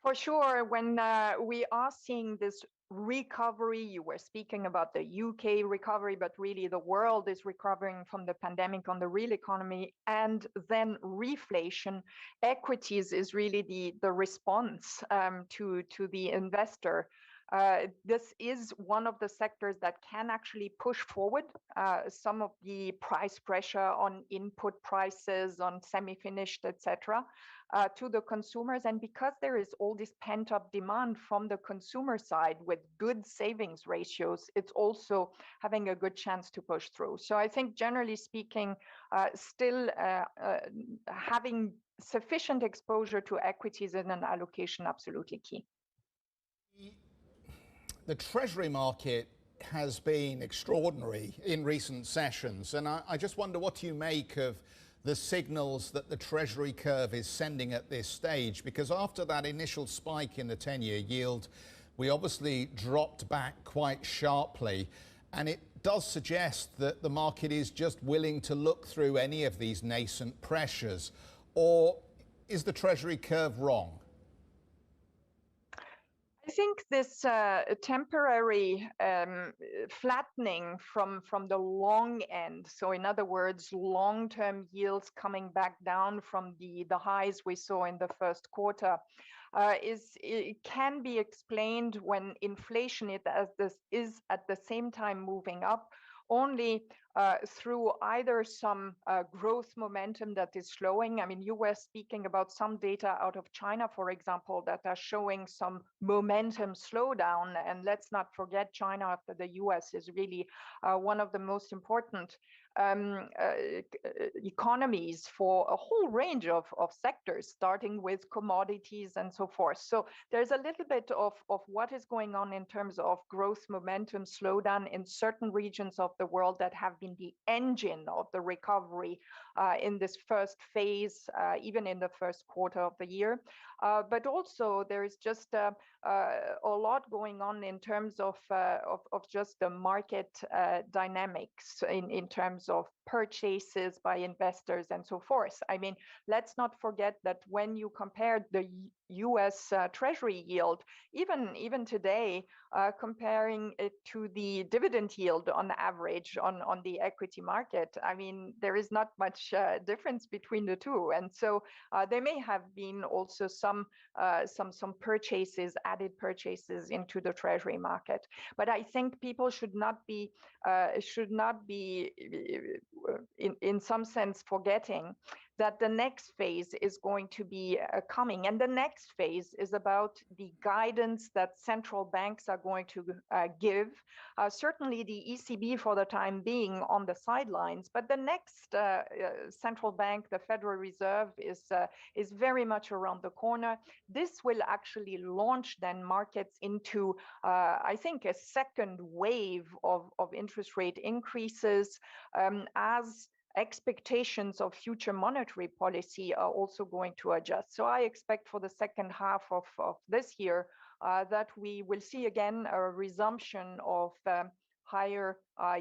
For sure, when we are seeing this recovery, you were speaking about the UK recovery, but really the world is recovering from the pandemic on the real economy, and then reflation, equities is really the response to the investor. This is one of the sectors that can actually push forward some of the price pressure on input prices, on semi-finished, etc., to the consumers. And because there is all this pent-up demand from the consumer side with good savings ratios, it's also having a good chance to push through. So I think generally speaking, still having sufficient exposure to equities in an allocation absolutely key. The Treasury market has been extraordinary in recent sessions, and I just wonder what you make of the signals that the Treasury curve is sending at this stage, because after that initial spike in the 10-year yield, we obviously dropped back quite sharply, and it does suggest that the market is just willing to look through any of these nascent pressures. Or is the Treasury curve wrong? I think this temporary flattening from the long end, so in other words, long-term yields coming back down from the highs we saw in the first quarter, it can be explained when inflation is at the same time moving up, only through either some growth momentum that is slowing. I mean, you were speaking about some data out of China, for example, that are showing some momentum slowdown. And let's not forget, China after the US is really one of the most important economies for a whole range of sectors, starting with commodities and so forth. So there's a little bit of what is going on in terms of growth momentum slowdown in certain regions of the world that have been the engine of the recovery in this first phase, even in the first quarter of the year. But also there is just a lot going on in terms of just the market dynamics in terms of purchases by investors and so forth. I mean, let's not forget that when you compare the US Treasury yield, even today, comparing it to the dividend yield on average on the equity market, I mean, there is not much difference between the two. And so there may have been also some purchases, added purchases into the Treasury market. But I think people should not be in some sense forgetting that the next phase is going to be coming. And the next phase is about the guidance that central banks are going to give. Certainly the ECB for the time being on the sidelines, but the next central bank, the Federal Reserve, is very much around the corner. This will actually launch then markets into, I think, a second wave of interest rate increases as expectations of future monetary policy are also going to adjust. So I expect for the second half of this year that we will see again a resumption of higher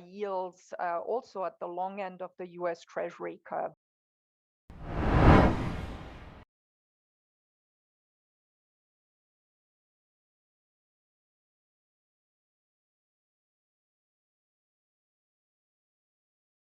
yields also at the long end of the US Treasury curve.